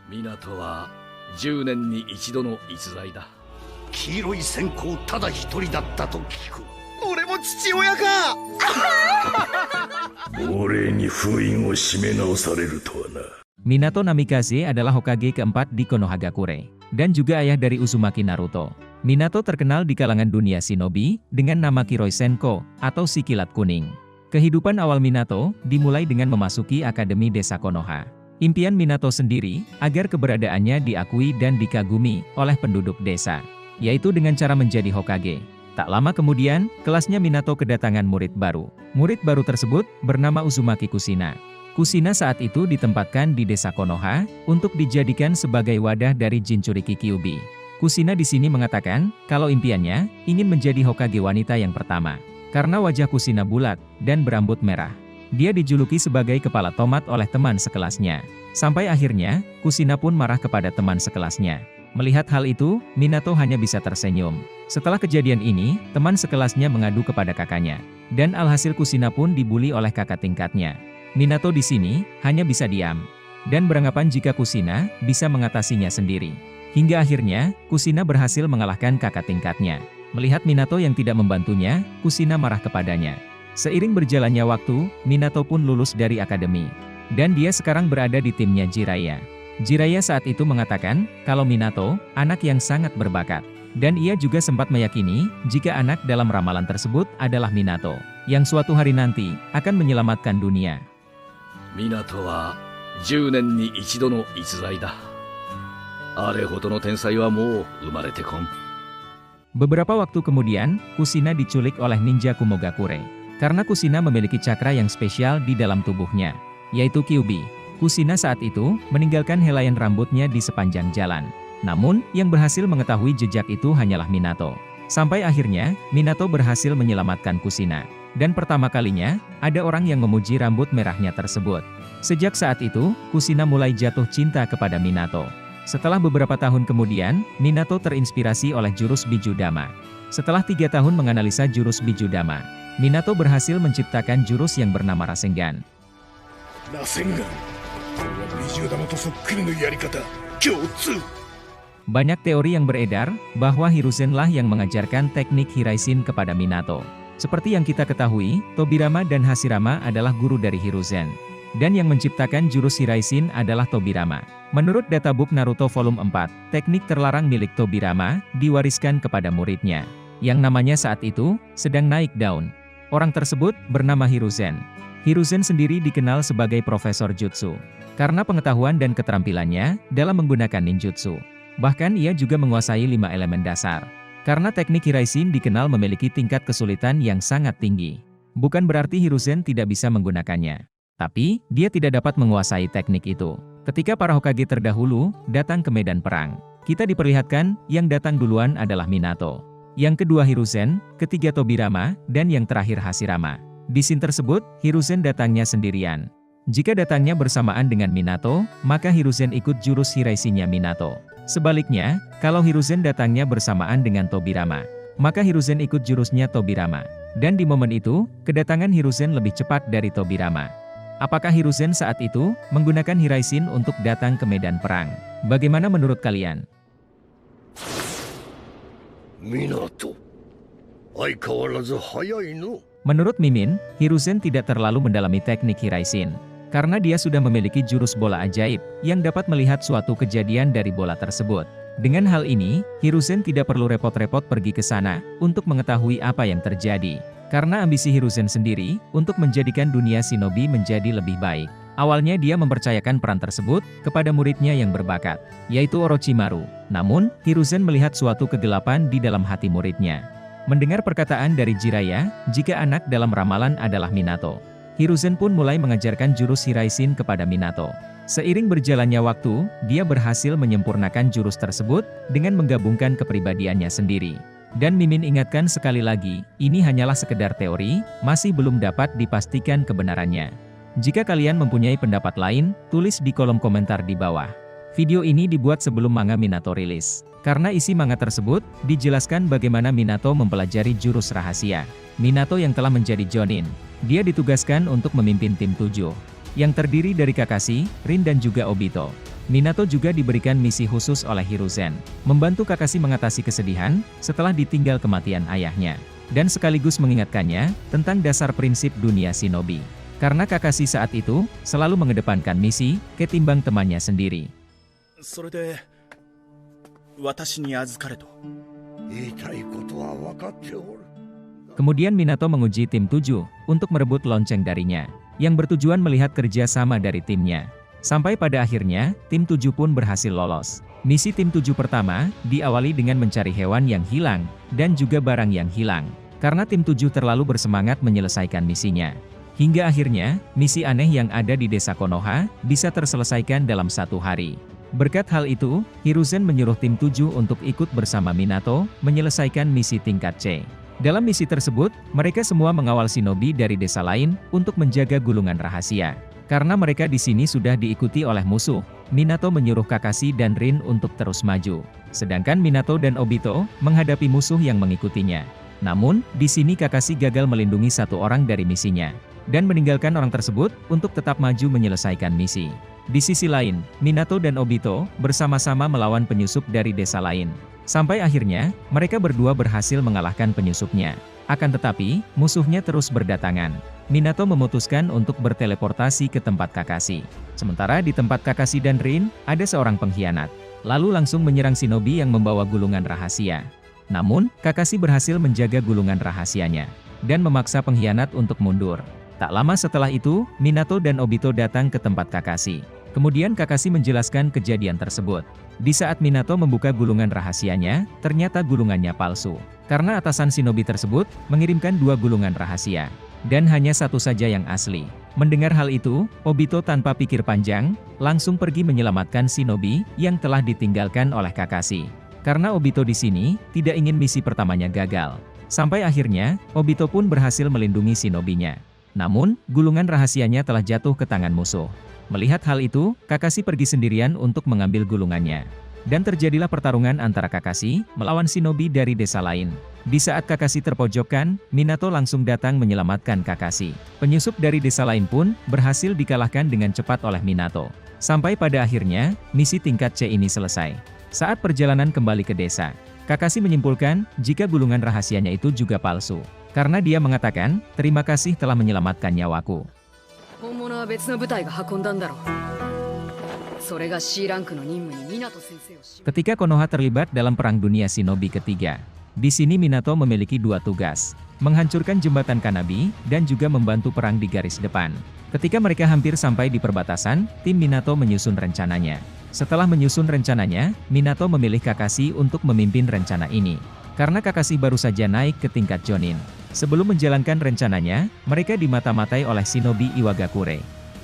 港は10年に一度の逸材だ。黄色い線香ただ一人だったと聞く。俺も父親か。亡霊に封印を締め直されるとはな。Minato Namikaze adalah Hokage keempat di Konohagakure, dan juga ayah dari Uzumaki Naruto. Minato terkenal di kalangan dunia shinobi, dengan nama Kiroi Senko, atau si kilat kuning. Kehidupan awal Minato, dimulai dengan memasuki Akademi Desa Konoha. Impian Minato sendiri, agar keberadaannya diakui dan dikagumi, oleh penduduk desa. Yaitu dengan cara menjadi Hokage. Tak lama kemudian, kelasnya Minato kedatangan murid baru. Murid baru tersebut, bernama Uzumaki Kushina. Kushina saat itu ditempatkan di desa Konoha, untuk dijadikan sebagai wadah dari Jinchuriki Kyuubi. Kushina di sini mengatakan, kalau impiannya, ingin menjadi Hokage wanita yang pertama. Karena wajah Kushina bulat, dan berambut merah. Dia dijuluki sebagai kepala tomat oleh teman sekelasnya. Sampai akhirnya, Kushina pun marah kepada teman sekelasnya. Melihat hal itu, Minato hanya bisa tersenyum. Setelah kejadian ini, teman sekelasnya mengadu kepada kakaknya. Dan alhasil Kushina pun dibuli oleh kakak tingkatnya. Minato di sini, hanya bisa diam. Dan beranggapan jika Kushina, bisa mengatasinya sendiri. Hingga akhirnya, Kushina berhasil mengalahkan kakak tingkatnya. Melihat Minato yang tidak membantunya, Kushina marah kepadanya. Seiring berjalannya waktu, Minato pun lulus dari akademi. Dan dia sekarang berada di timnya Jiraiya. Jiraiya saat itu mengatakan, kalau Minato, anak yang sangat berbakat. Dan ia juga sempat meyakini, jika anak dalam ramalan tersebut adalah Minato, yang suatu hari nanti, akan menyelamatkan dunia. 港は10年に一度の逸材だ。あれほどの天才はもう生まれてこん。 Beberapa waktu kemudian, Kushina diculik oleh ninja Kumogakure. Karena Kushina memiliki cakra yang spesial di dalam tubuhnya, yaitu Kyuubi. Kushina saat itu, meninggalkan helaian rambutnya di sepanjang jalan. Namun, yang berhasil mengetahui jejak itu hanyalah Minato. Sampai akhirnya, Minato berhasil menyelamatkan Kushina. Dan pertama kalinya, ada orang yang memuji rambut merahnya tersebut. Sejak saat itu, Kushina mulai jatuh cinta kepada Minato. Setelah beberapa tahun kemudian, Minato terinspirasi oleh jurus Bijudama. Setelah 3 tahun menganalisa jurus Bijudama, Minato berhasil menciptakan jurus yang bernama Rasengan. Rasengan. Bijudama to sokkuri no yarikata. Kyōtsu. Banyak teori yang beredar, bahwa Hiruzen lah yang mengajarkan teknik Hiraishin kepada Minato. Seperti yang kita ketahui, Tobirama dan Hashirama adalah guru dari Hiruzen. Dan yang menciptakan jurus Hiraishin adalah Tobirama. Menurut databook Naruto volume 4, teknik terlarang milik Tobirama, diwariskan kepada muridnya. Yang namanya saat itu, sedang naik daun. Orang tersebut, bernama Hiruzen. Hiruzen sendiri dikenal sebagai Profesor Jutsu. Karena pengetahuan dan keterampilannya, dalam menggunakan ninjutsu. Bahkan ia juga menguasai 5 elemen dasar. Karena teknik Hiraishin dikenal memiliki tingkat kesulitan yang sangat tinggi. Bukan berarti Hiruzen tidak bisa menggunakannya. Tapi, dia tidak dapat menguasai teknik itu. Ketika para Hokage terdahulu, datang ke medan perang. Kita diperlihatkan, yang datang duluan adalah Minato. Yang kedua Hiruzen, ketiga Tobirama, dan yang terakhir Hashirama. Di scene tersebut, Hiruzen datangnya sendirian. Jika datangnya bersamaan dengan Minato, maka Hiruzen ikut jurus Hiraishin-nya Minato. Sebaliknya, kalau Hiruzen datangnya bersamaan dengan Tobirama, maka Hiruzen ikut jurusnya Tobirama. Dan di momen itu, kedatangan Hiruzen lebih cepat dari Tobirama. Apakah Hiruzen saat itu, menggunakan Hiraishin untuk datang ke medan perang? Bagaimana menurut kalian? Minato. Aikawarazu hayai no. Menurut Mimin, Hiruzen tidak terlalu mendalami teknik Hiraishin. Karena dia sudah memiliki jurus bola ajaib, yang dapat melihat suatu kejadian dari bola tersebut. Dengan hal ini, Hiruzen tidak perlu repot-repot pergi ke sana, untuk mengetahui apa yang terjadi. Karena ambisi Hiruzen sendiri, untuk menjadikan dunia shinobi menjadi lebih baik. Awalnya dia mempercayakan peran tersebut, kepada muridnya yang berbakat, yaitu Orochimaru. Namun, Hiruzen melihat suatu kegelapan di dalam hati muridnya. Mendengar perkataan dari Jiraiya, jika anak dalam ramalan adalah Minato. Hiruzen pun mulai mengajarkan jurus Hiraishin kepada Minato. Seiring berjalannya waktu, dia berhasil menyempurnakan jurus tersebut, dengan menggabungkan kepribadiannya sendiri. Dan Mimin ingatkan sekali lagi, ini hanyalah sekedar teori, masih belum dapat dipastikan kebenarannya. Jika kalian mempunyai pendapat lain, tulis di kolom komentar di bawah. Video ini dibuat sebelum manga Minato rilis. Karena isi manga tersebut, dijelaskan bagaimana Minato mempelajari jurus rahasia. Minato yang telah menjadi Jonin. Dia ditugaskan untuk memimpin tim 7. yang terdiri dari Kakashi, Rin dan juga Obito. Minato juga diberikan misi khusus oleh Hiruzen, membantu Kakashi mengatasi kesedihan setelah ditinggal kematian ayahnya, dan sekaligus mengingatkannya tentang dasar prinsip dunia shinobi. Karena Kakashi saat itu selalu mengedepankan misi ketimbang temannya sendiri. それで私に預かれと。言いたいことは分かっておる。 Kemudian Minato menguji tim 7 untuk merebut lonceng darinya, yang bertujuan melihat kerja sama dari timnya. Sampai pada akhirnya, tim 7 pun berhasil lolos. Misi tim 7 pertama diawali dengan mencari hewan yang hilang dan juga barang yang hilang, karena tim 7 terlalu bersemangat menyelesaikan misinya. Hingga akhirnya, misi aneh yang ada di desa Konoha bisa terselesaikan dalam 1 hari. Berkat hal itu, Hiruzen menyuruh tim 7 untuk ikut bersama Minato menyelesaikan misi tingkat C. Dalam misi tersebut, mereka semua mengawal shinobi dari desa lain untuk menjaga gulungan rahasia. Karena mereka di sini sudah diikuti oleh musuh, Minato menyuruh Kakashi dan Rin untuk terus maju. Sedangkan Minato dan Obito menghadapi musuh yang mengikutinya. Namun, di sini Kakashi gagal melindungi 1 orang dari misinya, dan meninggalkan orang tersebut untuk tetap maju menyelesaikan misi. Di sisi lain, Minato dan Obito bersama-sama melawan penyusup dari desa lain. Sampai akhirnya, mereka berdua berhasil mengalahkan penyusupnya. Akan tetapi, musuhnya terus berdatangan. Minato memutuskan untuk berteleportasi ke tempat Kakashi. Sementara di tempat Kakashi dan Rin, ada seorang pengkhianat. Lalu langsung menyerang shinobi yang membawa gulungan rahasia. Namun, Kakashi berhasil menjaga gulungan rahasianya, dan memaksa pengkhianat untuk mundur. Tak lama setelah itu, Minato dan Obito datang ke tempat Kakashi. Kemudian Kakashi menjelaskan kejadian tersebut. Di saat Minato membuka gulungan rahasianya, ternyata gulungannya palsu. Karena atasan shinobi tersebut mengirimkan 2 gulungan rahasia, dan hanya 1 saja yang asli. Mendengar hal itu, Obito tanpa pikir panjang, langsung pergi menyelamatkan shinobi yang telah ditinggalkan oleh Kakashi. Karena Obito di sini tidak ingin misi pertamanya gagal. Sampai akhirnya, Obito pun berhasil melindungi shinobinya. Namun, gulungan rahasianya telah jatuh ke tangan musuh. Melihat hal itu, Kakashi pergi sendirian untuk mengambil gulungannya. Dan terjadilah pertarungan antara Kakashi melawan shinobi dari desa lain. Di saat Kakashi terpojokkan, Minato langsung datang menyelamatkan Kakashi. Penyusup dari desa lain pun berhasil dikalahkan dengan cepat oleh Minato. Sampai pada akhirnya, misi tingkat C ini selesai. Saat perjalanan kembali ke desa, Kakashi menyimpulkan jika gulungan rahasianya itu juga palsu. Karena dia mengatakan, terima kasih telah menyelamatkan nyawaku. Ketika Konoha terlibat dalam Perang Dunia Shinobi ketiga, di sini Minato memiliki 2 tugas, menghancurkan jembatan Kanabi dan juga membantu perang di garis depan. Ketika mereka hampir sampai di perbatasan, tim Minato menyusun rencananya. Setelah menyusun rencananya, Minato memilih Kakashi untuk memimpin rencana ini. Karena Kakashi baru saja naik ke tingkat Jonin. Sebelum menjalankan rencananya, mereka dimata-matai oleh shinobi Iwagakure.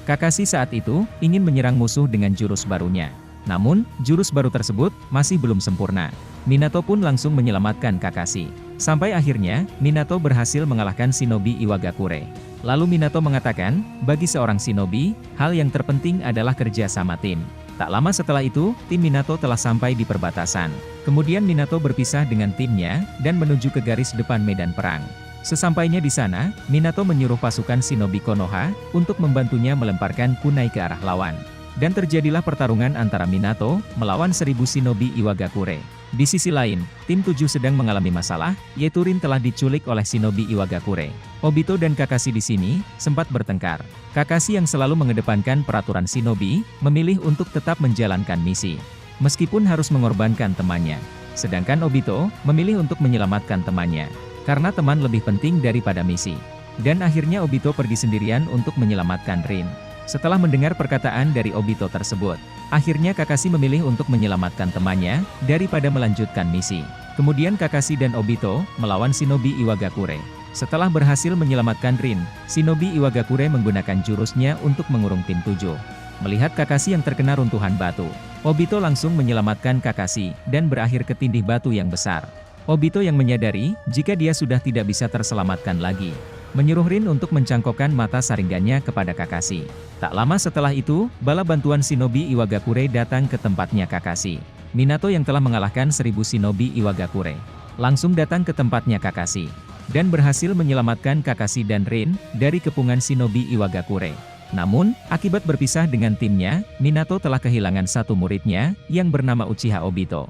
Kakashi saat itu ingin menyerang musuh dengan jurus barunya. Namun, jurus baru tersebut masih belum sempurna. Minato pun langsung menyelamatkan Kakashi. Sampai akhirnya, Minato berhasil mengalahkan shinobi Iwagakure. Lalu Minato mengatakan, bagi seorang shinobi, hal yang terpenting adalah kerja sama tim. Tak lama setelah itu, tim Minato telah sampai di perbatasan. Kemudian Minato berpisah dengan timnya, dan menuju ke garis depan medan perang. Sesampainya di sana, Minato menyuruh pasukan shinobi Konoha untuk membantunya melemparkan kunai ke arah lawan. Dan terjadilah pertarungan antara Minato melawan 1000 shinobi Iwagakure. Di sisi lain, tim 7 sedang mengalami masalah, yaitu Rin telah diculik oleh shinobi Iwagakure. Obito dan Kakashi di sini sempat bertengkar. Kakashi yang selalu mengedepankan peraturan shinobi, memilih untuk tetap menjalankan misi, meskipun harus mengorbankan temannya. Sedangkan Obito memilih untuk menyelamatkan temannya, karena teman lebih penting daripada misi. Dan akhirnya Obito pergi sendirian untuk menyelamatkan Rin. Setelah mendengar perkataan dari Obito tersebut, akhirnya Kakashi memilih untuk menyelamatkan temannya, daripada melanjutkan misi. Kemudian Kakashi dan Obito melawan shinobi Iwagakure. Setelah berhasil menyelamatkan Rin, shinobi Iwagakure menggunakan jurusnya untuk mengurung tim 7. Melihat Kakashi yang terkena runtuhan batu, Obito langsung menyelamatkan Kakashi, dan berakhir ke tindih batu yang besar. Obito yang menyadari jika dia sudah tidak bisa terselamatkan lagi, menyuruh Rin untuk mencangkokkan mata saringannya kepada Kakashi. Tak lama setelah itu, bala bantuan shinobi Iwagakure datang ke tempatnya Kakashi. Minato yang telah mengalahkan 1000 shinobi Iwagakure langsung datang ke tempatnya Kakashi, dan berhasil menyelamatkan Kakashi dan Rin dari kepungan shinobi Iwagakure. Namun, akibat berpisah dengan timnya, Minato telah kehilangan satu muridnya yang bernama Uchiha Obito.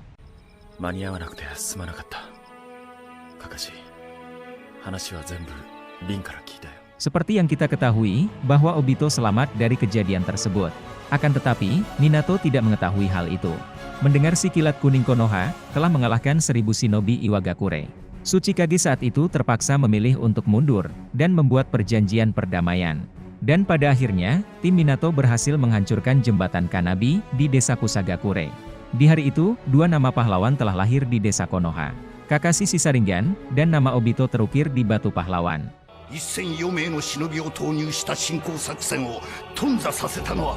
間に合わなくてすまなかった。カカシ、話は全部リンから聞いたよ。 Seperti yang kita ketahui, bahwa Obito selamat dari kejadian tersebut. Akan tetapi, Minato tidak mengetahui hal itu. Mendengar si kilat kuning Konoha telah mengalahkan 1000 shinobi Iwagakure. Tsuchikage saat itu terpaksa memilih untuk mundur dan membuat perjanjian perdamaian. Dan pada akhirnya, tim Minato berhasil menghancurkan jembatan Kanabi di desa Kusagakure. Di hari itu, dua nama pahlawan telah lahir di desa Konoha. Kakashi Shisaringan dan nama Obito terukir di batu pahlawan. 1004名の忍びを投入した侵攻作戦を頓挫させたのは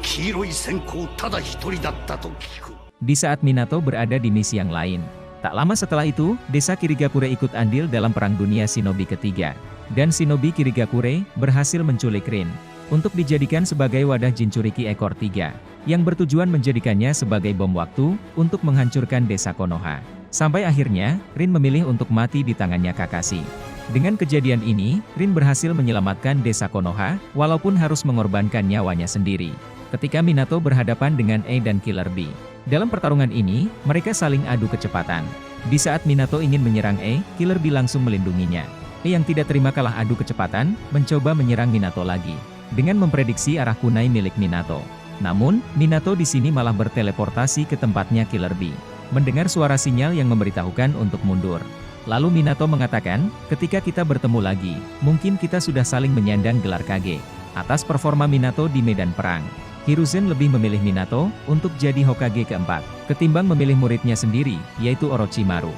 黄色い閃光ただ一人だったと聞く。 Di saat Minato berada di misi yang lain. Tak lama setelah itu, desa Kirigakure ikut andil dalam Perang Dunia Shinobi ketiga. Dan Shinobi Kirigakure berhasil menculik Rin untuk dijadikan sebagai wadah Jinchuriki ekor 3, yang bertujuan menjadikannya sebagai bom waktu untuk menghancurkan desa Konoha. Sampai akhirnya, Rin memilih untuk mati di tangannya Kakashi. Dengan kejadian ini, Rin berhasil menyelamatkan desa Konoha, walaupun harus mengorbankan nyawanya sendiri. Ketika Minato berhadapan dengan E dan Killer Bee. Dalam pertarungan ini, mereka saling adu kecepatan. Di saat Minato ingin menyerang E, Killer Bee langsung melindunginya. E yang tidak terima kalah adu kecepatan, mencoba menyerang Minato lagi, dengan memprediksi arah kunai milik Minato. Namun, Minato di sini malah berteleportasi ke tempatnya Killer Bee. Mendengar suara sinyal yang memberitahukan untuk mundur. Lalu Minato mengatakan, ketika kita bertemu lagi, mungkin kita sudah saling menyandang gelar Kage. Atas performa Minato di medan perang, Hiruzen lebih memilih Minato untuk jadi Hokage keempat, ketimbang memilih muridnya sendiri, yaitu Orochimaru.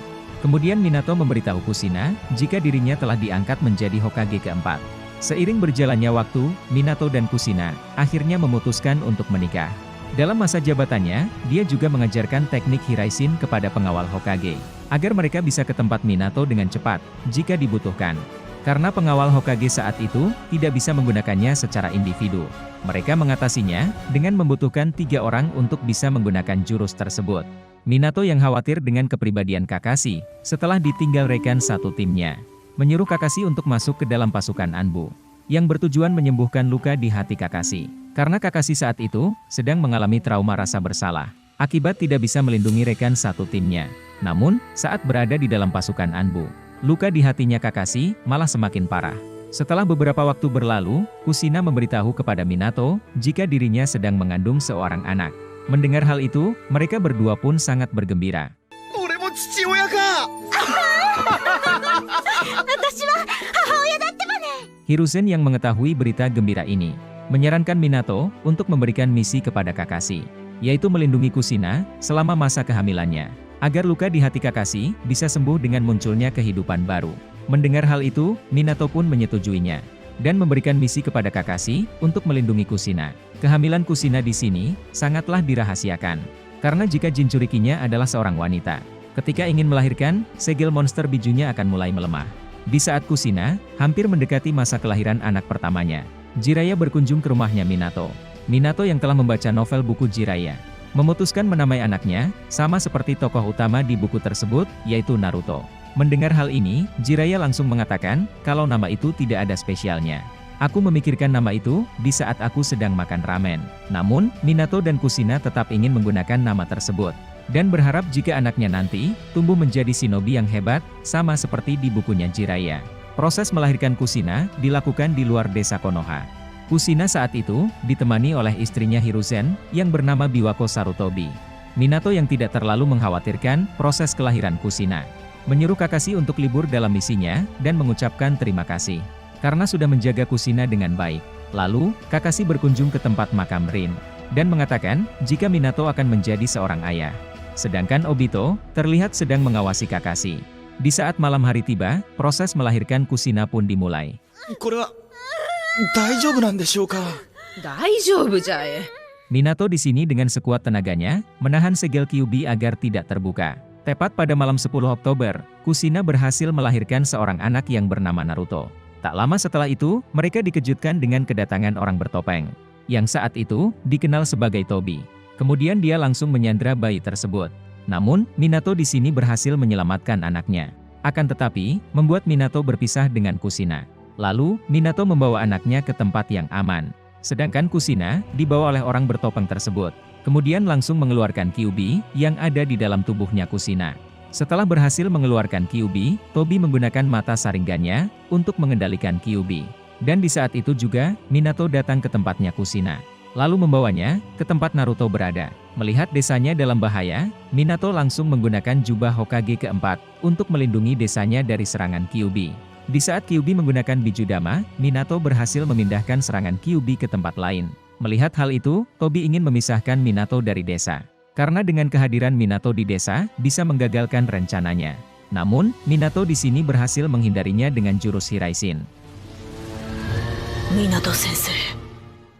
Kemudian Minato memberitahu Kushina, jika dirinya telah diangkat menjadi Hokage keempat. Seiring berjalannya waktu, Minato dan Kushina akhirnya memutuskan untuk menikah. Dalam masa jabatannya, dia juga mengajarkan teknik Hiraishin kepada pengawal Hokage, agar mereka bisa ke tempat Minato dengan cepat, jika dibutuhkan. Karena pengawal Hokage saat itu, tidak bisa menggunakannya secara individu. Mereka mengatasinya, dengan membutuhkan 3 orang untuk bisa menggunakan jurus tersebut. Minato yang khawatir dengan kepribadian Kakashi, setelah ditinggal rekan satu timnya, menyuruh Kakashi untuk masuk ke dalam pasukan Anbu, yang bertujuan menyembuhkan luka di hati Kakashi. Karena Kakashi saat itu, sedang mengalami trauma rasa bersalah, akibat tidak bisa melindungi rekan satu timnya. Namun, saat berada di dalam pasukan Anbu, luka di hatinya Kakashi malah semakin parah. Setelah beberapa waktu berlalu, Kushina memberitahu kepada Minato, jika dirinya sedang mengandung seorang anak. Mendengar hal itu, mereka berdua pun sangat bergembira. Hiruzen yang mengetahui berita gembira ini, menyarankan Minato untuk memberikan misi kepada Kakashi, yaitu melindungi Kushina selama masa kehamilannya, agar luka di hati Kakashi bisa sembuh dengan munculnya kehidupan baru. Mendengar hal itu, Minato pun menyetujuinya, dan memberikan misi kepada Kakashi untuk melindungi Kushina. Kehamilan Kushina di sini sangatlah dirahasiakan, karena jika Jinchurikinya adalah seorang wanita, ketika ingin melahirkan, segel monster bijunya akan mulai melemah. Di saat Kushina hampir mendekati masa kelahiran anak pertamanya, Jiraiya berkunjung ke rumahnya Minato. Minato yang telah membaca novel buku Jiraiya, memutuskan menamai anaknya, sama seperti tokoh utama di buku tersebut, yaitu Naruto. Mendengar hal ini, Jiraiya langsung mengatakan, kalau nama itu tidak ada spesialnya. Aku memikirkan nama itu, di saat aku sedang makan ramen. Namun, Minato dan Kushina tetap ingin menggunakan nama tersebut, dan berharap jika anaknya nanti, tumbuh menjadi shinobi yang hebat, sama seperti di bukunya Jiraiya. Proses melahirkan Kushina, dilakukan di luar desa Konoha. Kushina saat itu, ditemani oleh istrinya Hiruzen, yang bernama Biwako Sarutobi. Minato yang tidak terlalu mengkhawatirkan proses kelahiran Kushina, menyuruh Kakashi untuk libur dalam misinya, dan mengucapkan terima kasih, karena sudah menjaga Kushina dengan baik. Lalu, Kakashi berkunjung ke tempat makam Rin, dan mengatakan, jika Minato akan menjadi seorang ayah. Sedangkan Obito, terlihat sedang mengawasi Kakashi. Di saat malam hari tiba, proses melahirkan Kushina pun dimulai. Minato di sini dengan sekuat tenaganya, menahan segel Kyuubi agar tidak terbuka. Tepat pada malam 10 Oktober, Kushina berhasil melahirkan seorang anak yang bernama Naruto. Tak lama setelah itu, mereka dikejutkan dengan kedatangan orang bertopeng, yang saat itu dikenal sebagai Tobi. Kemudian dia langsung menyandra bayi tersebut. Namun, Minato di sini berhasil menyelamatkan anaknya. Akan tetapi, membuat Minato berpisah dengan Kushina. Lalu, Minato membawa anaknya ke tempat yang aman. Sedangkan Kushina dibawa oleh orang bertopeng tersebut. Kemudian langsung mengeluarkan Kyuubi yang ada di dalam tubuhnya Kushina. Setelah berhasil mengeluarkan Kyuubi, Tobi menggunakan mata saringannya untuk mengendalikan Kyuubi. Dan di saat itu juga, Minato datang ke tempatnya Kushina. Lalu membawanya ke tempat Naruto berada. Melihat desanya dalam bahaya, Minato langsung menggunakan jubah Hokage keempat untuk melindungi desanya dari serangan Kyuubi. Di saat Kyuubi menggunakan Bijudama, Minato berhasil memindahkan serangan Kyuubi ke tempat lain. Melihat hal itu, Tobi ingin memisahkan Minato dari desa. Karena dengan kehadiran Minato di desa, bisa menggagalkan rencananya. Namun, Minato di sini berhasil menghindarinya dengan jurus Hiraishin. Minato Sensei.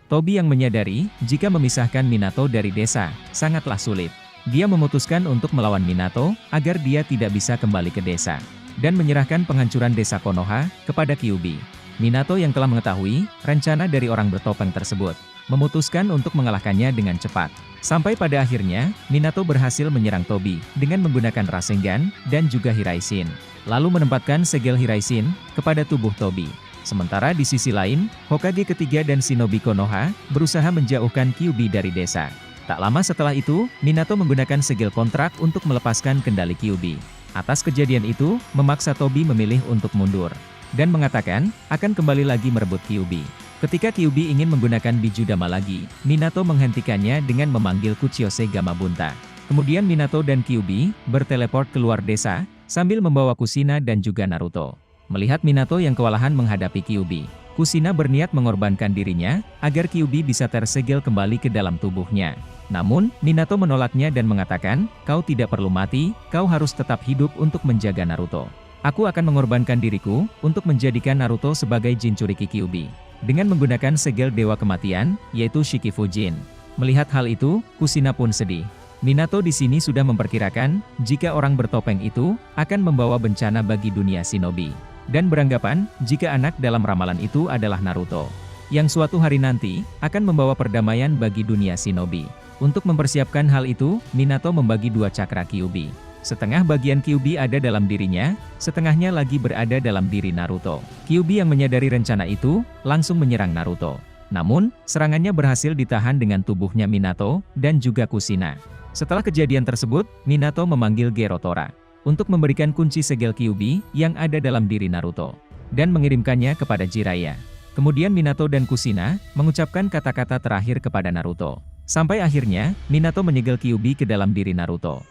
Tobi yang menyadari, jika memisahkan Minato dari desa, sangatlah sulit. Dia memutuskan untuk melawan Minato, agar dia tidak bisa kembali ke desa. Dan menyerahkan penghancuran desa Konoha, kepada Kyuubi. Minato yang telah mengetahui, rencana dari orang bertopeng tersebut, memutuskan untuk mengalahkannya dengan cepat. Sampai pada akhirnya, Minato berhasil menyerang Tobi, dengan menggunakan Rasengan, dan juga Hiraishin. Lalu menempatkan segel Hiraishin, kepada tubuh Tobi. Sementara di sisi lain, Hokage ketiga dan Shinobi Konoha, berusaha menjauhkan Kyuubi dari desa. Tak lama setelah itu, Minato menggunakan segel kontrak untuk melepaskan kendali Kyuubi. Atas kejadian itu, memaksa Tobi memilih untuk mundur. Dan mengatakan, akan kembali lagi merebut Kyuubi. Ketika Kyuubi ingin menggunakan Bijudama lagi, Minato menghentikannya dengan memanggil Kuchiyose Gamabunta. Kemudian Minato dan Kyuubi, berteleport keluar desa, sambil membawa Kushina dan juga Naruto. Melihat Minato yang kewalahan menghadapi Kyuubi, Kushina berniat mengorbankan dirinya, agar Kyuubi bisa tersegel kembali ke dalam tubuhnya. Namun, Minato menolaknya dan mengatakan, kau tidak perlu mati, kau harus tetap hidup untuk menjaga Naruto. Aku akan mengorbankan diriku, untuk menjadikan Naruto sebagai Jinchuriki Kyuubi. Dengan menggunakan segel Dewa Kematian, yaitu Shikifujin. Melihat hal itu, Kushina pun sedih. Minato di sini sudah memperkirakan, jika orang bertopeng itu, akan membawa bencana bagi dunia shinobi. Dan beranggapan, jika anak dalam ramalan itu adalah Naruto. Yang suatu hari nanti, akan membawa perdamaian bagi dunia shinobi. Untuk mempersiapkan hal itu, Minato membagi dua cakra Kyuubi. Setengah bagian Kyuubi ada dalam dirinya, setengahnya lagi berada dalam diri Naruto. Kyuubi yang menyadari rencana itu, langsung menyerang Naruto. Namun, serangannya berhasil ditahan dengan tubuhnya Minato, dan juga Kushina. Setelah kejadian tersebut, Minato memanggil Gerotora untuk memberikan kunci segel Kyuubi yang ada dalam diri Naruto, dan mengirimkannya kepada Jiraiya. Kemudian Minato dan Kushina mengucapkan kata-kata terakhir kepada Naruto. Sampai akhirnya, Minato menyegel Kyuubi ke dalam diri Naruto.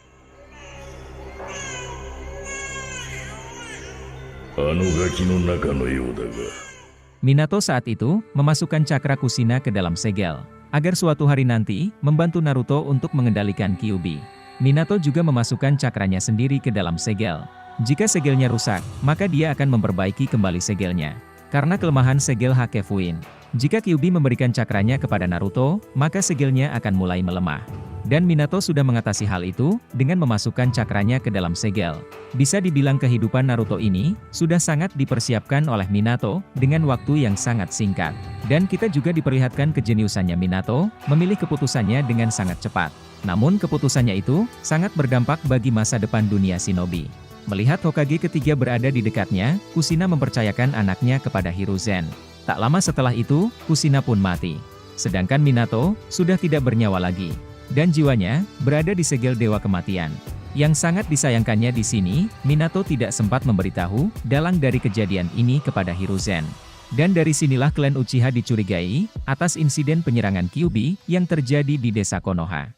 Minato saat itu, memasukkan cakra Kushina ke dalam segel, agar suatu hari nanti, membantu Naruto untuk mengendalikan Kyuubi. Minato juga memasukkan cakranya sendiri ke dalam segel. Jika segelnya rusak, maka dia akan memperbaiki kembali segelnya. Karena kelemahan segel Hakefuin. Jika Kyuubi memberikan cakranya kepada Naruto, maka segelnya akan mulai melemah. Dan Minato sudah mengatasi hal itu, dengan memasukkan cakranya ke dalam segel. Bisa dibilang kehidupan Naruto ini, sudah sangat dipersiapkan oleh Minato, dengan waktu yang sangat singkat. Dan kita juga diperlihatkan kejeniusannya Minato, memilih keputusannya dengan sangat cepat. Namun keputusannya itu, sangat berdampak bagi masa depan dunia shinobi. Melihat Hokage ketiga berada di dekatnya, Kushina mempercayakan anaknya kepada Hiruzen. Tak lama setelah itu, Kushina pun mati. Sedangkan Minato, sudah tidak bernyawa lagi. Dan jiwanya, berada di segel Dewa Kematian. Yang sangat disayangkannya di sini, Minato tidak sempat memberitahu, dalang dari kejadian ini kepada Hiruzen. Dan dari sinilah klan Uchiha dicurigai, atas insiden penyerangan Kyuubi, yang terjadi di desa Konoha.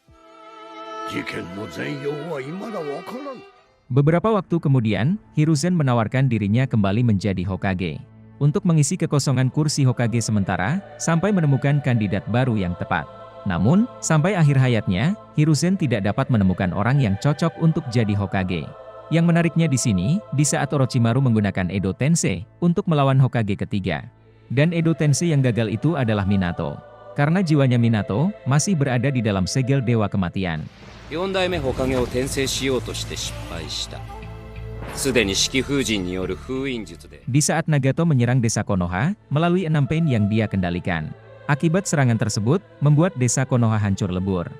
Beberapa waktu kemudian, Hiruzen menawarkan dirinya kembali menjadi Hokage. Untuk mengisi kekosongan kursi Hokage sementara, sampai menemukan kandidat baru yang tepat. Namun, sampai akhir hayatnya, Hiruzen tidak dapat menemukan orang yang cocok untuk jadi Hokage. Yang menariknya di sini, di saat Orochimaru menggunakan Edo Tensei, untuk melawan Hokage ketiga. Dan Edo Tensei yang gagal itu adalah Minato. Karena jiwanya Minato, masih berada di dalam segel Dewa Kematian. Di saat Nagato menyerang desa Konoha, melalui 6 pain yang dia kendalikan. Akibat serangan tersebut, membuat desa Konoha hancur lebur.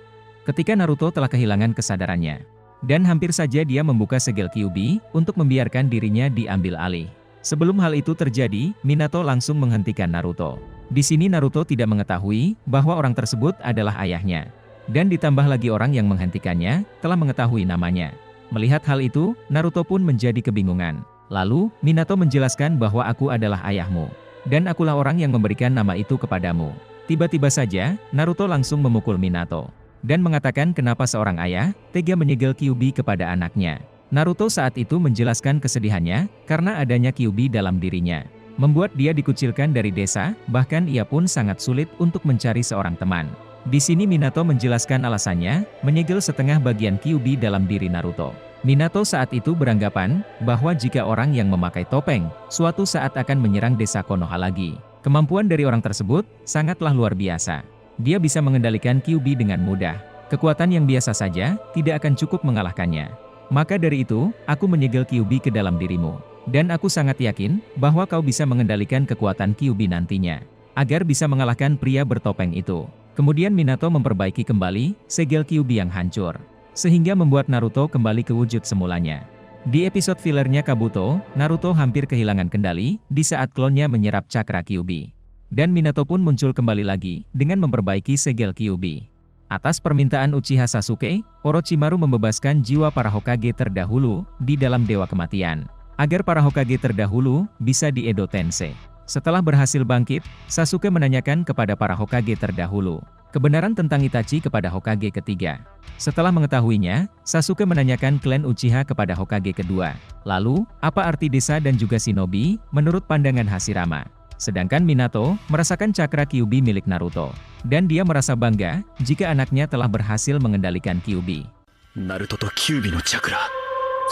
Ketika Naruto telah kehilangan kesadarannya. Dan hampir saja dia membuka segel Kyuubi, untuk membiarkan dirinya diambil alih. Sebelum hal itu terjadi, Minato langsung menghentikan Naruto. Di sini Naruto tidak mengetahui bahwa orang tersebut adalah ayahnya. Dan ditambah lagi orang yang menghentikannya telah mengetahui namanya. Melihat hal itu, Naruto pun menjadi kebingungan. Lalu, Minato menjelaskan bahwa aku adalah ayahmu. Dan akulah orang yang memberikan nama itu kepadamu. Tiba-tiba saja, Naruto langsung memukul Minato. Dan mengatakan kenapa seorang ayah tega menyegel Kyuubi kepada anaknya. Naruto saat itu menjelaskan kesedihannya karena adanya Kyuubi dalam dirinya. Membuat dia dikucilkan dari desa, bahkan ia pun sangat sulit untuk mencari seorang teman. Di sini Minato menjelaskan alasannya, menyegel setengah bagian Kyuubi dalam diri Naruto. Minato saat itu beranggapan bahwa jika orang yang memakai topeng, suatu saat akan menyerang desa Konoha lagi. Kemampuan dari orang tersebut sangatlah luar biasa. Dia bisa mengendalikan Kyuubi dengan mudah. Kekuatan yang biasa saja tidak akan cukup mengalahkannya. Maka dari itu, aku menyegel Kyuubi ke dalam dirimu. Dan aku sangat yakin bahwa kau bisa mengendalikan kekuatan Kyuubi nantinya, agar bisa mengalahkan pria bertopeng itu. Kemudian Minato memperbaiki kembali segel Kyuubi yang hancur, sehingga membuat Naruto kembali ke wujud semulanya. Di episode fillernya Kabuto, Naruto hampir kehilangan kendali di saat klonnya menyerap cakra Kyuubi. Dan Minato pun muncul kembali lagi dengan memperbaiki segel Kyuubi. Atas permintaan Uchiha Sasuke, Orochimaru membebaskan jiwa para Hokage terdahulu di dalam Dewa Kematian, agar para Hokage terdahulu bisa di Edo Tensei. Setelah berhasil bangkit, Sasuke menanyakan kepada para Hokage terdahulu kebenaran tentang Itachi kepada Hokage ketiga. Setelah mengetahuinya, Sasuke menanyakan klan Uchiha kepada Hokage kedua. Lalu, apa arti desa dan juga shinobi menurut pandangan Hashirama? Sedangkan Minato merasakan cakra Kyuubi milik Naruto. Dan dia merasa bangga jika anaknya telah berhasil mengendalikan Kyuubi. Naruto to Kyuubi no chakra.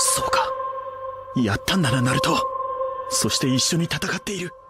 So ka. Yatta nda na Naruto.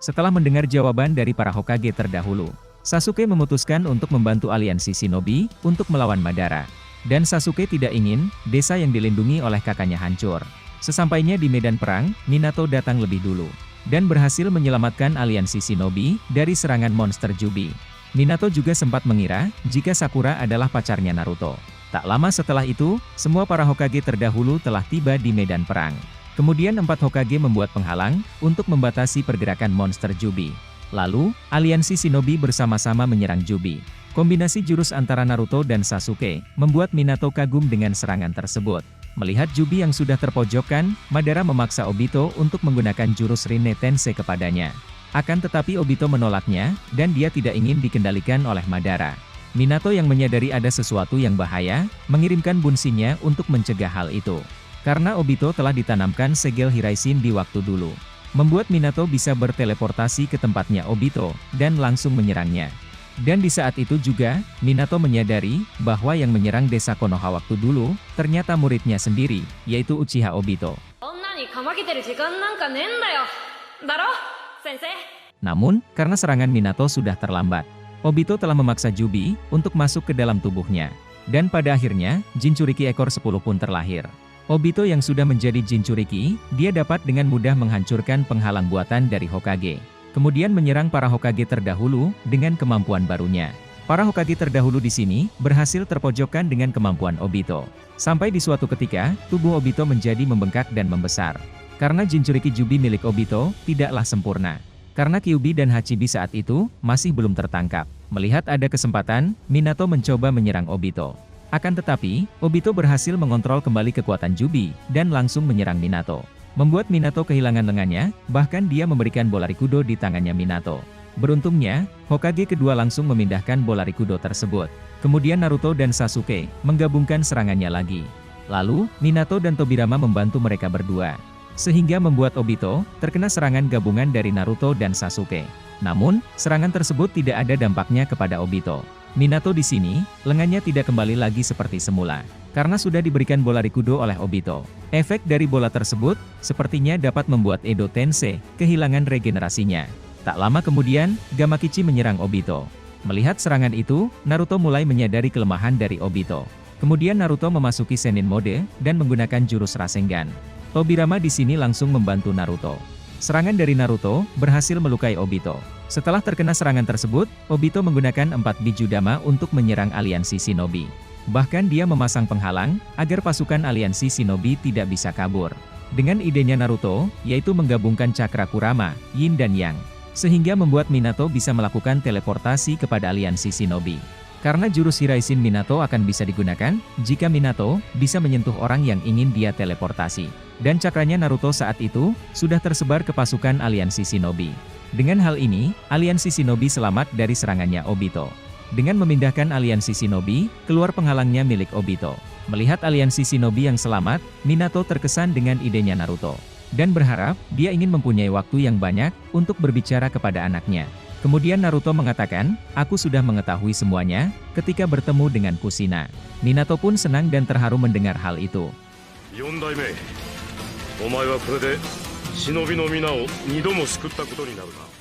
Setelah mendengar jawaban dari para Hokage terdahulu, Sasuke memutuskan untuk membantu aliansi shinobi untuk melawan Madara. Dan Sasuke tidak ingin desa yang dilindungi oleh kakaknya hancur. Sesampainya di medan perang, Minato datang lebih dulu dan berhasil menyelamatkan aliansi shinobi dari serangan monster Jubi. Minato juga sempat mengira jika Sakura adalah pacarnya Naruto. Tak lama setelah itu, semua para Hokage terdahulu telah tiba di medan perang. Kemudian 4 Hokage membuat penghalang untuk membatasi pergerakan monster Jubi. Lalu, aliansi shinobi bersama-sama menyerang Jubi. Kombinasi jurus antara Naruto dan Sasuke membuat Minato kagum dengan serangan tersebut. Melihat Jubi yang sudah terpojokkan, Madara memaksa Obito untuk menggunakan jurus Rinne Tensei kepadanya. Akan tetapi Obito menolaknya, dan dia tidak ingin dikendalikan oleh Madara. Minato yang menyadari ada sesuatu yang bahaya, mengirimkan bunsinya untuk mencegah hal itu. Karena Obito telah ditanamkan segel Hiraishin di waktu dulu, membuat Minato bisa berteleportasi ke tempatnya Obito, dan langsung menyerangnya. Dan di saat itu juga, Minato menyadari bahwa yang menyerang desa Konoha waktu dulu, ternyata muridnya sendiri, yaitu Uchiha Obito. Namun, karena serangan Minato sudah terlambat, Obito telah memaksa Jubi untuk masuk ke dalam tubuhnya. Dan pada akhirnya, Jinchuriki ekor 10 pun terlahir. Obito yang sudah menjadi Jinchuriki, dia dapat dengan mudah menghancurkan penghalang buatan dari Hokage. Kemudian menyerang para Hokage terdahulu dengan kemampuan barunya. Para Hokage terdahulu di sini berhasil terpojokkan dengan kemampuan Obito. Sampai di suatu ketika, tubuh Obito menjadi membengkak dan membesar. Karena Jinchuriki Jubi milik Obito tidaklah sempurna. Karena Kyuubi dan Hachibi saat itu masih belum tertangkap. Melihat ada kesempatan, Minato mencoba menyerang Obito. Akan tetapi, Obito berhasil mengontrol kembali kekuatan Jubi, dan langsung menyerang Minato. Membuat Minato kehilangan lengannya, bahkan dia memberikan bola Rikudo di tangannya Minato. Beruntungnya, Hokage kedua langsung memindahkan bola Rikudo tersebut. Kemudian Naruto dan Sasuke menggabungkan serangannya lagi. Lalu, Minato dan Tobirama membantu mereka berdua. Sehingga membuat Obito terkena serangan gabungan dari Naruto dan Sasuke. Namun, serangan tersebut tidak ada dampaknya kepada Obito. Minato di sini, lengannya tidak kembali lagi seperti semula, karena sudah diberikan bola Rikudo oleh Obito. Efek dari bola tersebut, sepertinya dapat membuat Edo Tensei kehilangan regenerasinya. Tak lama kemudian, Gamakichi menyerang Obito. Melihat serangan itu, Naruto mulai menyadari kelemahan dari Obito. Kemudian Naruto memasuki Sennin Mode, dan menggunakan jurus Rasengan. Tobirama di sini langsung membantu Naruto. Serangan dari Naruto berhasil melukai Obito. Setelah terkena serangan tersebut, Obito menggunakan 4 Bijudama untuk menyerang aliansi shinobi. Bahkan dia memasang penghalang, agar pasukan aliansi shinobi tidak bisa kabur. dengan idenya Naruto, yaitu menggabungkan cakra Kurama, Yin dan Yang, sehingga membuat Minato bisa melakukan teleportasi kepada aliansi shinobi. Karena jurus Hiraishin Minato akan bisa digunakan, jika Minato bisa menyentuh orang yang ingin dia teleportasi. Dan cakranya Naruto saat itu, sudah tersebar ke pasukan aliansi shinobi. Dengan hal ini, aliansi shinobi selamat dari serangannya Obito. Dengan memindahkan aliansi shinobi, keluar penghalangnya milik Obito. Melihat aliansi shinobi yang selamat, Minato terkesan dengan idenya Naruto. Dan berharap, dia ingin mempunyai waktu yang banyak, untuk berbicara kepada anaknya. Kemudian Naruto mengatakan, aku sudah mengetahui semuanya, ketika bertemu dengan Kushina. Minato pun senang dan terharu mendengar hal itu.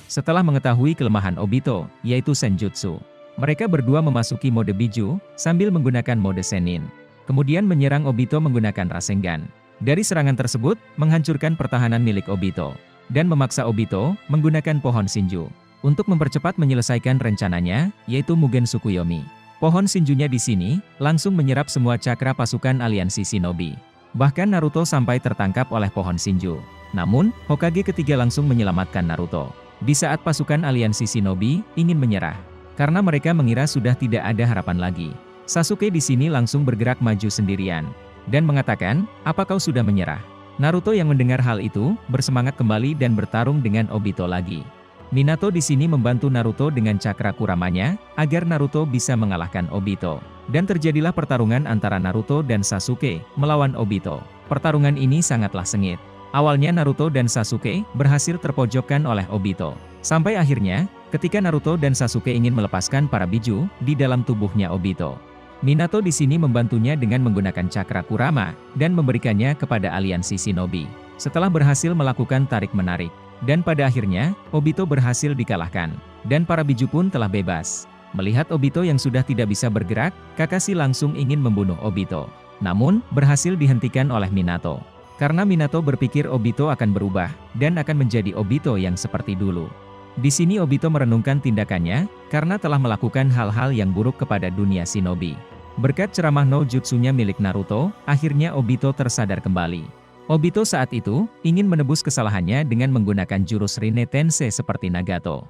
Setelah mengetahui kelemahan Obito, yaitu Senjutsu, mereka berdua memasuki mode Biju, sambil menggunakan mode Senin. Kemudian menyerang Obito menggunakan Rasengan. Dari serangan tersebut, menghancurkan pertahanan milik Obito. Dan memaksa Obito, menggunakan pohon Shinju. Untuk mempercepat menyelesaikan rencananya, yaitu Mugen Tsukuyomi. Pohon Shinjunya di sini, langsung menyerap semua cakra pasukan aliansi shinobi. Bahkan Naruto sampai tertangkap oleh pohon Shinju. Namun, Hokage ketiga langsung menyelamatkan Naruto. Di saat pasukan aliansi shinobi, ingin menyerah. Karena mereka mengira sudah tidak ada harapan lagi. Sasuke di sini langsung bergerak maju sendirian. Dan mengatakan, apa kau sudah menyerah? Naruto yang mendengar hal itu, bersemangat kembali dan bertarung dengan Obito lagi. Minato di sini membantu Naruto dengan cakra Kuramanya, agar Naruto bisa mengalahkan Obito. Dan terjadilah pertarungan antara Naruto dan Sasuke, melawan Obito. Pertarungan ini sangatlah sengit. Awalnya Naruto dan Sasuke, berhasil terpojokkan oleh Obito. Sampai akhirnya, ketika Naruto dan Sasuke ingin melepaskan para biju, di dalam tubuhnya Obito. Minato di sini membantunya dengan menggunakan cakra Kurama, dan memberikannya kepada aliansi shinobi. Setelah berhasil melakukan tarik-menarik. Dan pada akhirnya, Obito berhasil dikalahkan. Dan para biju pun telah bebas. Melihat Obito yang sudah tidak bisa bergerak, Kakashi langsung ingin membunuh Obito. Namun, berhasil dihentikan oleh Minato. Karena Minato berpikir Obito akan berubah, dan akan menjadi Obito yang seperti dulu. Di sini Obito merenungkan tindakannya, karena telah melakukan hal-hal yang buruk kepada dunia shinobi. Berkat ceramah no jutsunya milik Naruto, akhirnya Obito tersadar kembali. Obito saat itu, ingin menebus kesalahannya dengan menggunakan jurus Rinne Tensei seperti Nagato.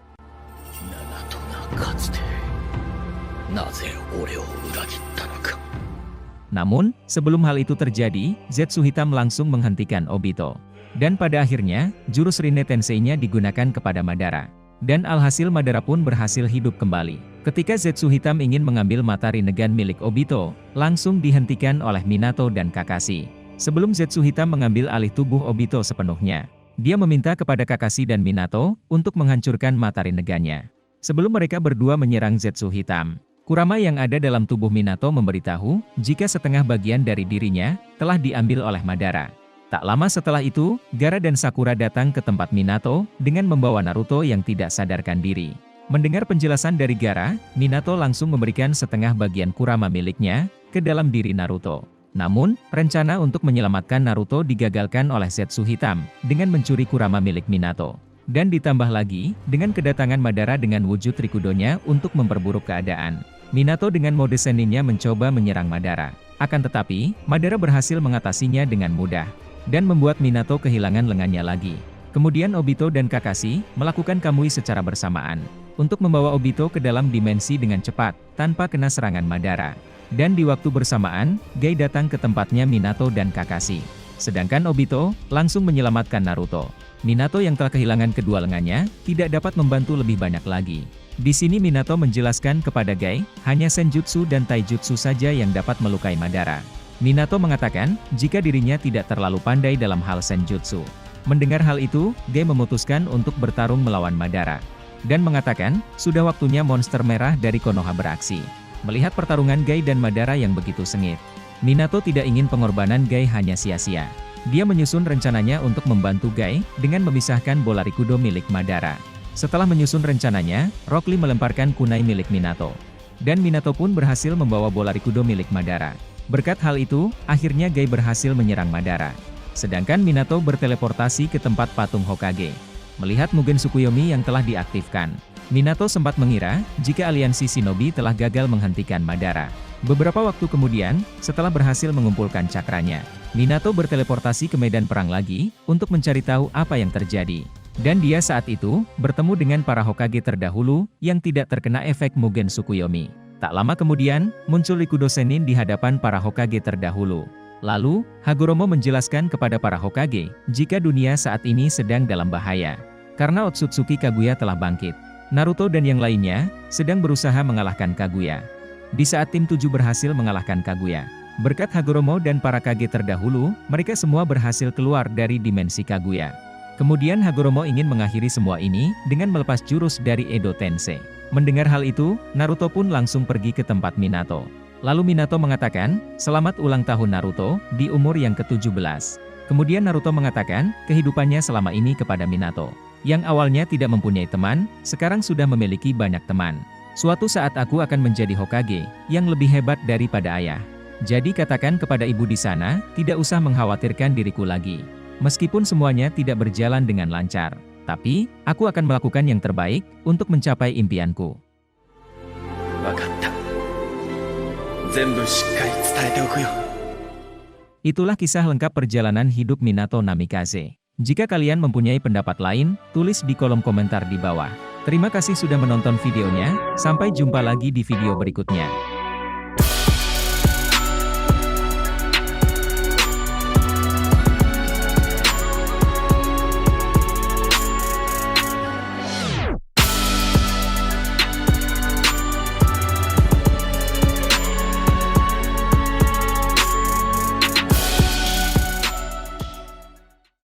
Namun, sebelum hal itu terjadi, Zetsu Hitam langsung menghentikan Obito. Dan pada akhirnya, jurus Rinne Tensei-nya digunakan kepada Madara. Dan alhasil Madara pun berhasil hidup kembali. Ketika Zetsu Hitam ingin mengambil mata Rinnegan milik Obito, langsung dihentikan oleh Minato dan Kakashi. Sebelum Zetsu Hitam mengambil alih tubuh Obito sepenuhnya, dia meminta kepada Kakashi dan Minato untuk menghancurkan mata Rinnegannya. Sebelum mereka berdua menyerang Zetsu Hitam, Kurama yang ada dalam tubuh Minato memberitahu jika setengah bagian dari dirinya telah diambil oleh Madara. Tak lama setelah itu, Gaara dan Sakura datang ke tempat Minato dengan membawa Naruto yang tidak sadarkan diri. Mendengar penjelasan dari Gaara, Minato langsung memberikan setengah bagian Kurama miliknya ke dalam diri Naruto. Namun, rencana untuk menyelamatkan Naruto digagalkan oleh Zetsu Hitam dengan mencuri Kurama milik Minato. Dan ditambah lagi, dengan kedatangan Madara dengan wujud Rikudonya untuk memperburuk keadaan. Minato dengan mode Seninnya mencoba menyerang Madara. Akan tetapi, Madara berhasil mengatasinya dengan mudah. Dan membuat Minato kehilangan lengannya lagi. Kemudian Obito dan Kakashi melakukan Kamui secara bersamaan. Untuk membawa Obito ke dalam dimensi dengan cepat, tanpa kena serangan Madara. Dan di waktu bersamaan, Gai datang ke tempatnya Minato dan Kakashi. Sedangkan Obito, langsung menyelamatkan Naruto. Minato yang telah kehilangan kedua lengannya, tidak dapat membantu lebih banyak lagi. Di sini Minato menjelaskan kepada Gai, hanya Senjutsu dan Taijutsu saja yang dapat melukai Madara. Minato mengatakan, jika dirinya tidak terlalu pandai dalam hal Senjutsu. Mendengar hal itu, Gai memutuskan untuk bertarung melawan Madara. Dan mengatakan, sudah waktunya monster merah dari Konoha beraksi. Melihat pertarungan Gai dan Madara yang begitu sengit, Minato tidak ingin pengorbanan Gai hanya sia-sia. Dia menyusun rencananya untuk membantu Gai dengan memisahkan bola Rikudo milik Madara. Setelah menyusun rencananya, Rock Lee melemparkan kunai milik Minato. Dan Minato pun berhasil membawa bola Rikudo milik Madara. Berkat hal itu, akhirnya Gai berhasil menyerang Madara. Sedangkan Minato berteleportasi ke tempat patung Hokage. Melihat Mugen Tsukuyomi yang telah diaktifkan, Minato sempat mengira jika aliansi shinobi telah gagal menghentikan Madara. Beberapa waktu kemudian, setelah berhasil mengumpulkan cakranya, Minato berteleportasi ke medan perang lagi, untuk mencari tahu apa yang terjadi. Dan dia saat itu, bertemu dengan para Hokage terdahulu, yang tidak terkena efek Mugen Tsukuyomi. Tak lama kemudian, muncul Rikudo Sennin di hadapan para Hokage terdahulu. Lalu, Hagoromo menjelaskan kepada para Hokage, jika dunia saat ini sedang dalam bahaya. Karena Otsutsuki Kaguya telah bangkit. Naruto dan yang lainnya, sedang berusaha mengalahkan Kaguya. Di saat tim 7 berhasil mengalahkan Kaguya. Berkat Hagoromo dan para Kage terdahulu, mereka semua berhasil keluar dari dimensi Kaguya. Kemudian Hagoromo ingin mengakhiri semua ini, dengan melepas jurus dari Edo Tensei. Mendengar hal itu, Naruto pun langsung pergi ke tempat Minato. Lalu Minato mengatakan, "Selamat ulang tahun Naruto, di umur yang ke-17. Kemudian Naruto mengatakan, kehidupannya selama ini kepada Minato. Yang awalnya tidak mempunyai teman, sekarang sudah memiliki banyak teman. Suatu saat aku akan menjadi Hokage, yang lebih hebat daripada ayah. Jadi katakan kepada ibu di sana, tidak usah mengkhawatirkan diriku lagi. Meskipun semuanya tidak berjalan dengan lancar, tapi, aku akan melakukan yang terbaik, untuk mencapai impianku." Itulah kisah lengkap perjalanan hidup Minato Namikaze. Jika kalian mempunyai pendapat lain, tulis di kolom komentar di bawah. Terima kasih sudah menonton videonya, sampai jumpa lagi di video berikutnya.